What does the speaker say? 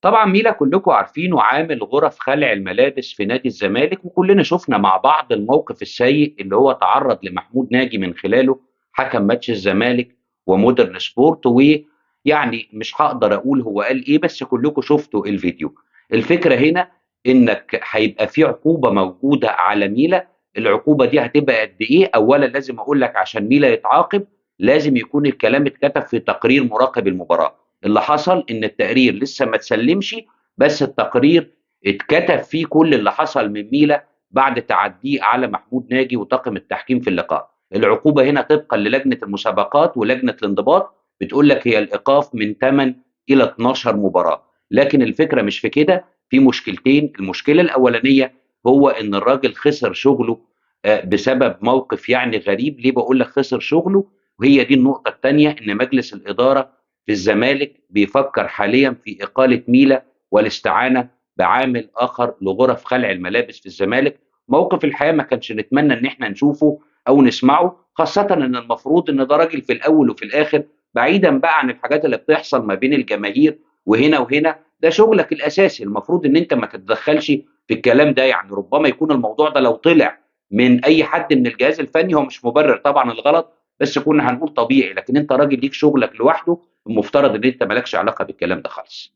طبعا ميلا كلكم عارفينه عامل غرف خلع الملابس في نادي الزمالك، وكلنا شفنا مع بعض الموقف السيء اللي هو تعرض لمحمود ناجي من خلاله حكم ماتش الزمالك ومودرن سبورت. ويعني مش هقدر اقول هو قال ايه، بس كلكم شفتوا الفيديو. الفكرة هنا انك هيبقى في عقوبة موجودة على ميلا. العقوبة دي هتبقى قد ايه؟ اولا لازم اقول لك عشان ميلا يتعاقب لازم يكون الكلام اتكتب في تقرير مراقب المباراة. اللي حصل ان التقرير لسه ما اتسلمش، بس التقرير اتكتب فيه كل اللي حصل من ميلا بعد تعديه على محمود ناجي وطاقم التحكيم في اللقاء. العقوبه هنا طبقا للجنه المسابقات ولجنه الانضباط بتقول لك هي الايقاف من 8 الى 12 مباراه. لكن الفكره مش في كده، في مشكلتين. المشكله الاولانيه هو ان الراجل خسر شغله بسبب موقف يعني غريب. ليه بقول لك خسر شغله؟ وهي دي النقطه الثانيه، ان مجلس الاداره في الزمالك بيفكر حاليا في إقالة ميلا والاستعانة بعامل آخر لغرف خلع الملابس في الزمالك. موقف الحقيقة ما كانش نتمنى إن احنا نشوفه أو نسمعه، خاصة إن المفروض إن ده راجل في الأول وفي الآخر، بعيدا بقى عن الحاجات اللي بتحصل ما بين الجماهير وهنا وهنا، ده شغلك الأساسي. المفروض إن أنت ما تتدخلش في الكلام ده. يعني ربما يكون الموضوع ده لو طلع من أي حد من الجهاز الفني، هو مش مبرر طبعا الغلط، بس كنا هنقول طبيعي. لكن أنت راجل ليك شغلك لوحده، المفترض ان انت مالكش علاقه بالكلام ده خالص.